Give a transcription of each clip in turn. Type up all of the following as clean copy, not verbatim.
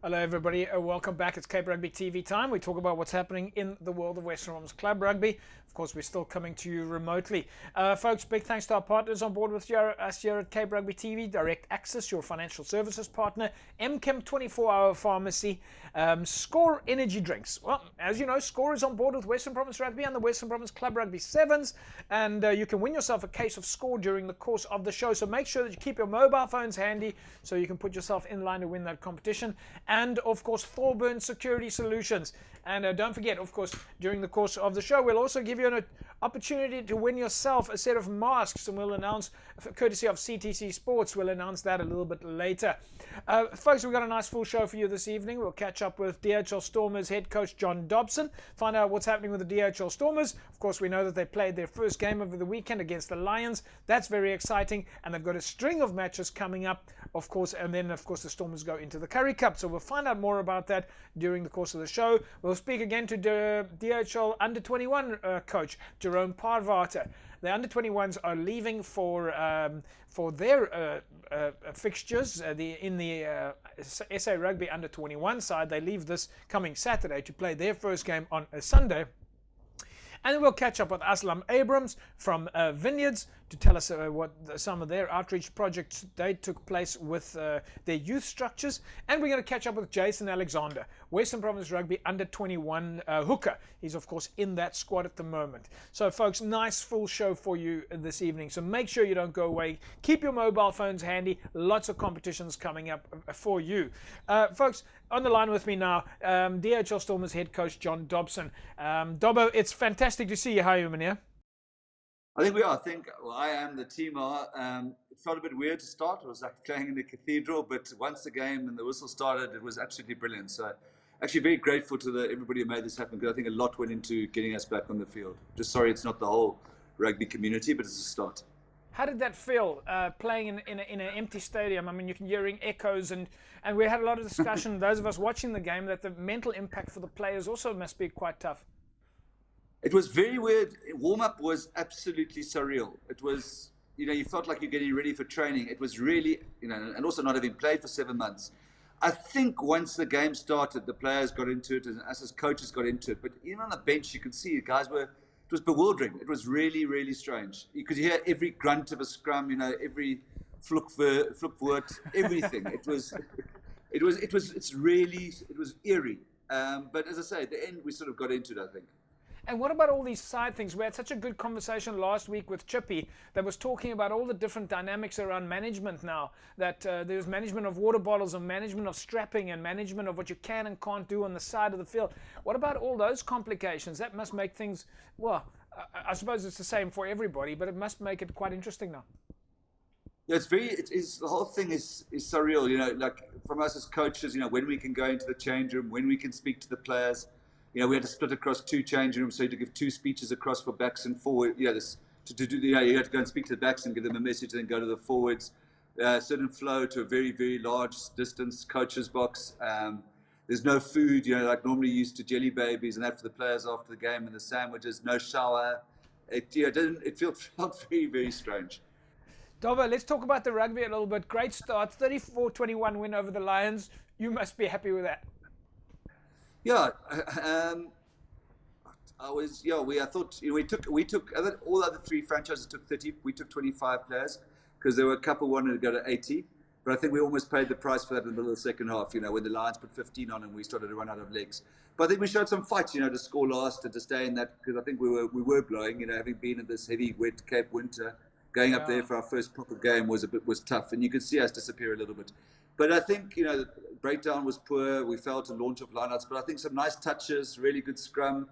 Hello, everybody. Welcome back. It's Cape Rugby TV time. We talk about what's happening in the world of Western Province Club Rugby. Of course, we're still coming to you remotely. Folks, big thanks to our partners on board with us here at Cape Rugby TV. Direct Access, your financial services partner. MChem 24-hour pharmacy. Score Energy Drinks. Well, as you know, Score is on board with Western Province Rugby and the Western Province Club Rugby Sevens. And you can win yourself a case of Score during the course of the show. So make sure that you keep your mobile phones handy so you can put yourself in line to win that competition. And of course, Thorburn Security Solutions. And don't forget, of course, during the course of the show, we'll also give you an opportunity to win yourself a set of masks, and we'll announce, courtesy of CTC Sports, we'll announce that a little bit later. Folks, we've got a nice full show for you this evening. We'll catch up with DHL Stormers head coach John Dobson, find out what's happening with the DHL Stormers. Of course, we know that they played their first game over the weekend against the Lions. That's very exciting, and they've got a string of matches coming up, of course, and then, of course, the Stormers go into the Currie Cup. So we'll find out more about that during the course of the show. We'll speak again to the DHL Under-21 coach, Jerome Parvater. The Under-21s are leaving for their fixtures in the SA Rugby Under-21 side. They leave this coming Saturday to play their first game on a Sunday. And then we'll catch up with Aslam Abrams from Vineyards to tell us what some of their outreach projects they took place with their youth structures. And we're going to catch up with Jason Alexander, Western Province Rugby Under-21 hooker. He's, of course, in that squad at the moment. So, folks, nice full show for you this evening. So make sure you don't go away. Keep your mobile phones handy. Lots of competitions coming up for you. Folks, on the line with me now, DHL Stormers head coach John Dobson. Dobbo, it's fantastic to see you. How are you, Mania? I think we are. I am. The team are. It felt a bit weird to start. It was like playing in the cathedral, but once the game and the whistle started, it was absolutely brilliant. So, actually, very grateful to everybody who made this happen, because I think a lot went into getting us back on the field. Just sorry it's not the whole rugby community, but it's a start. How did that feel, playing in an empty stadium? I mean, you can hearing echoes, and we had a lot of discussion, those of us watching the game, that the mental impact for the players also must be quite tough. It was very weird. Warm up was absolutely surreal. It was, you felt like you're getting ready for training. It was really, and also not having played for 7 months. I think once the game started, the players got into it, and us as coaches got into it. But even on the bench, you could see the guys were. It was bewildering. It was really, really strange. You could hear every grunt of a scrum, every flukwoord, everything. It was eerie. But as I say, at the end, we sort of got into it, I think. And what about all these side things? We had such a good conversation last week with Chippy that was talking about all the different dynamics around management now. That there's management of water bottles and management of strapping and management of what you can and can't do on the side of the field. What about all those complications? That must make things, well, I suppose it's the same for everybody, but it must make it quite interesting now. Yeah, the whole thing is surreal, like from us as coaches, when we can go into the change room, when we can speak to the players. We had to split across 2 change rooms, so you had to give 2 speeches across for backs and forward. You had to go and speak to the backs and give them a message, and then go to the forwards. Certain flow to a very, very large distance, coach's box. There's no food, like normally used to jelly babies and that for the players after the game, and the sandwiches. No shower. It felt very, very strange. Dobbo, let's talk about the rugby a little bit. Great start, 34-21 win over the Lions. You must be happy with that. Yeah, I thought we took all other 3 franchises took 30. We took 25 players because there were a couple wanted to go to 80. But I think we almost paid the price for that in the middle of the second half. When the Lions put 15 on and we started to run out of legs. But I think we showed some fight, to score last and to stay in that, because I think we were blowing. Having been in this heavy, wet Cape winter, going up there for our first proper game was tough, and you could see us disappear a little bit. But I think, the breakdown was poor. We failed to launch off lineouts, but I think some nice touches, really good scrum,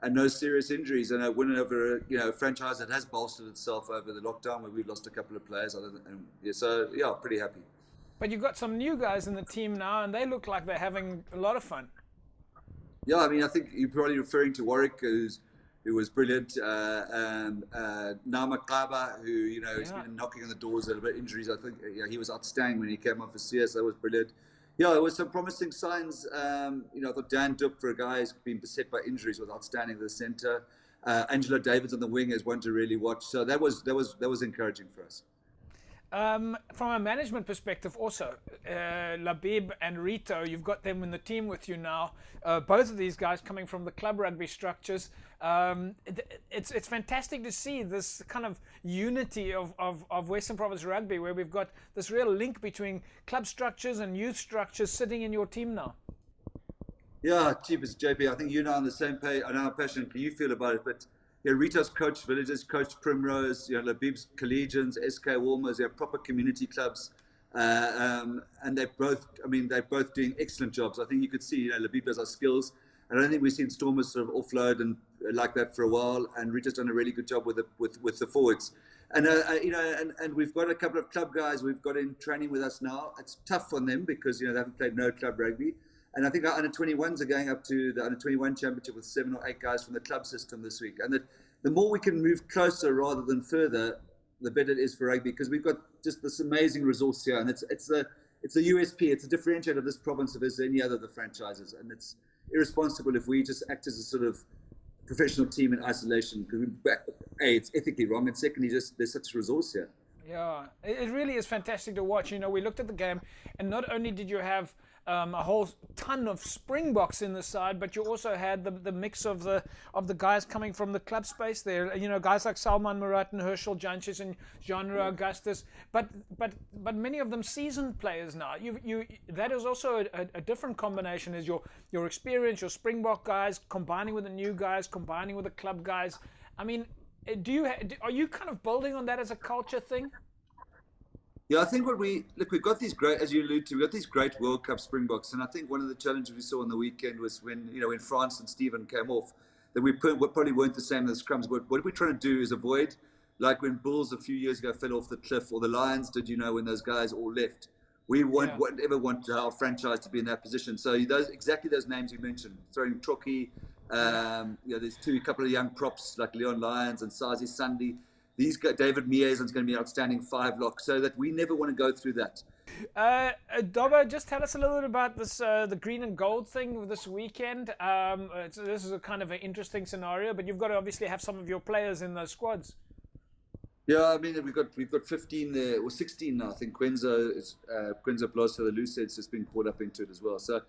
and no serious injuries. And a win over a franchise that has bolstered itself over the lockdown, where we've lost a couple of players. Pretty happy. But you've got some new guys in the team now, and they look like they're having a lot of fun. Yeah, I mean, I think you're probably referring to Warwick, who was brilliant. Nama Kaba, who has been knocking on the doors a little bit. Injuries, I think. He was outstanding when he came off for CS. That was brilliant. Yeah, there was some promising signs. I thought Dan Dup, for a guy who's been beset by injuries, was outstanding at the centre. Angelo Davids on the wing is one to really watch. So that was encouraging for us. From a management perspective, also, Labib and Rito, you've got them in the team with you now. Both of these guys coming from the club rugby structures. It's fantastic to see this kind of unity of Western Province Rugby, where we've got this real link between club structures and youth structures sitting in your team now. Yeah, Jeepers, JP, I think you and I are on the same page. I know how passionately you feel about it, but yeah, Rita's coached Villages, coached Primrose, Labib's Collegians, SK Warmers, proper community clubs. And they're both doing excellent jobs. I think you could see, Labib has our skills. I don't think we've seen Stormers sort of offload and like that for a while. And Rita's done a really good job with the forwards. And and we've got a couple of club guys we've got in training with us now. It's tough on them because they haven't played no club rugby. And I think our under-21s are going up to the under-21 championship with 7 or 8 guys from the club system this week. And the more we can move closer rather than further, the better it is for rugby, because we've got just this amazing resource here, and it's a USP, it's a differentiator of this province of any other of the franchises, and it's irresponsible if we just act as a sort of professional team in isolation, because it's ethically wrong, and secondly, just there's such a resource here. Yeah, it really is fantastic to watch. We looked at the game, and not only did you have a whole ton of Springboks in the side, but you also had the mix of the guys coming from the club space there. Guys like Salman Murat and Herschel Janches and Genre Augustus, but many of them seasoned players now. That is also a different combination. Is your experience, your Springbok guys combining with the new guys, combining with the club guys. I mean, are you kind of building on that as a culture thing? Yeah, I think we've got these great, as you allude to, we've got these great World Cup Springboks, and I think one of the challenges we saw on the weekend was when France and Stephen came off, that we probably weren't the same as scrums. But what we're trying to do is avoid, like when Bulls a few years ago fell off the cliff, or the Lions did, when those guys all left. We won't ever want our franchise to be in that position. So exactly those names you mentioned, throwing Trocky, there's a couple of young props like Leon Lyons and Sazi Sunday. These guys, David Miezon's going to be an outstanding 5-lock, so that we never want to go through that. Dobbo, just tell us a little bit about this, the green and gold thing this weekend. This is a kind of an interesting scenario, but you've got to obviously have some of your players in those squads. Yeah, I mean we've got 15 there, or 16 now. I think Quenzo Blaso, the loose heads, has been caught up into it as well. So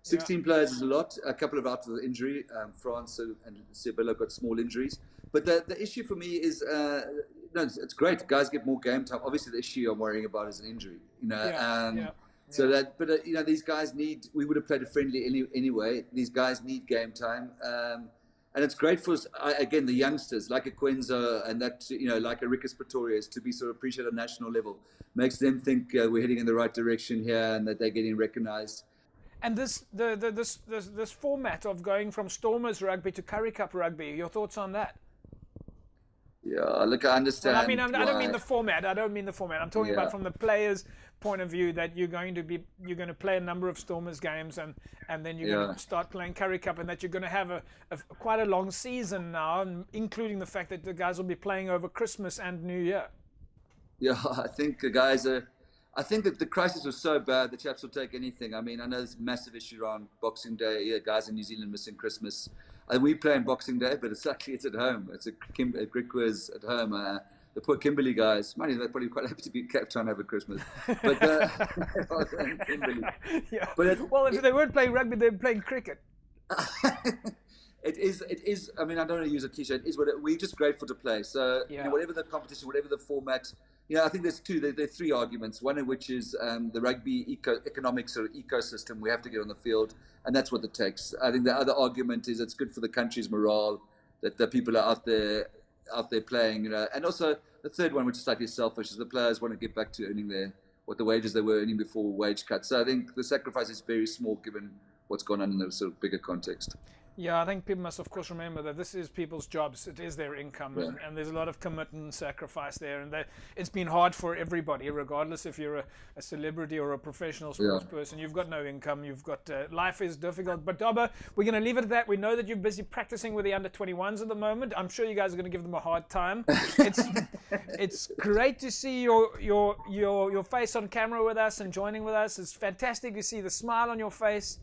16 players is a lot. A couple of out of the injury. France and Sibilla got small injuries. But the issue for me is, it's great. Guys get more game time. Obviously, the issue I'm worrying about is an injury. These guys need. We would have played a friendly anyway. These guys need game time, and it's great for again the youngsters like a Quenzo and that like a Rickus Pretorius to be sort of appreciated at a national level. Makes them think we're heading in the right direction here and that they're getting recognised. And this format of going from Stormers rugby to Currie Cup rugby. Your thoughts on that? Yeah, look, I understand. Well, I mean, I don't mean the format. I'm talking about from the players' point of view, that you're going to play a number of Stormers games, and then you're going to start playing Currie Cup, and that you're going to have quite a long season now, including the fact that the guys will be playing over Christmas and New Year. Yeah, I think the guys are. I think that the crisis was so bad the chaps will take anything. I mean, I know there's a massive issue around Boxing Day. Yeah, guys in New Zealand missing Christmas. We play on Boxing Day, but it's at home. It's a Griquas at home. The poor Kimberley guys, they're probably quite happy to be Cape Town over Christmas. But Kimberley. Yeah. But if they weren't playing rugby, they're playing cricket. It is. I mean, I don't want to use a cliche. It is we're just grateful to play. So whatever the competition, whatever the format. I think there's three arguments. One of which is the rugby economics or ecosystem. We have to get on the field, and that's what it takes. I think the other argument is it's good for the country's morale that the people are out there playing. And also the third one, which is slightly selfish, is the players want to get back to earning what the wages they were earning before wage cuts. So I think the sacrifice is very small given what's gone on in the sort of bigger context. Yeah, I think people must, of course, remember that this is people's jobs. It is their income, and there's a lot of commitment and sacrifice there. And it's been hard for everybody, regardless if you're a celebrity or a professional sports person. You've got no income. You've got life is difficult. But Dobbo, we're going to leave it at that. We know that you're busy practicing with the under-21s at the moment. I'm sure you guys are going to give them a hard time. It's great to see your face on camera with us and joining with us. It's fantastic to see the smile on your face.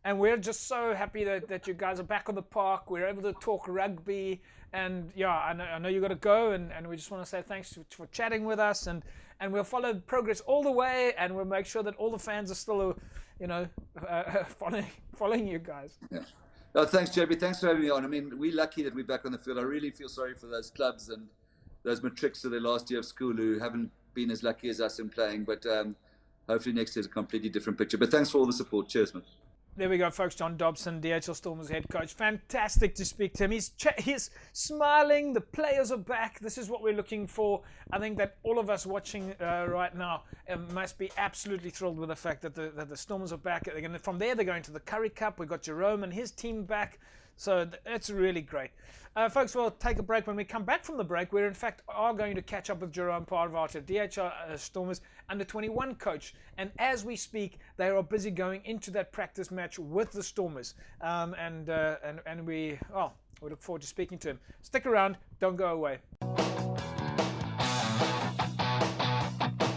and we're just so happy that you guys are back on the park. We're able to talk rugby, and yeah, I know you got to go, and we just want to say thanks for chatting with us, and we'll follow progress all the way, and we'll make sure that all the fans are still, following you guys. Yeah. Oh, thanks, JB. Thanks for having me on. I mean, we're lucky that we're back on the field. I really feel sorry for those clubs and those matrics of their last year of school who haven't been as lucky as us in playing. But hopefully next year's a completely different picture. But thanks for all the support. Cheers, man. There we go, folks. John Dobson, DHL Stormers head coach. Fantastic to speak to him. He's smiling. The players are back. This is what we're looking for. I think that all of us watching right now must be absolutely thrilled with the fact that the Stormers are back. From there, they're going to the Currie Cup. We've got Jerome and his team back. So it's really great. Folks, we'll take a break. When we come back from the break, we in fact are going to catch up with Jerome Parvata, DHL Stormers under 21 coach. And as we speak, they are busy going into that practice match with the Stormers. And we look forward to speaking to him. Stick around. Don't go away.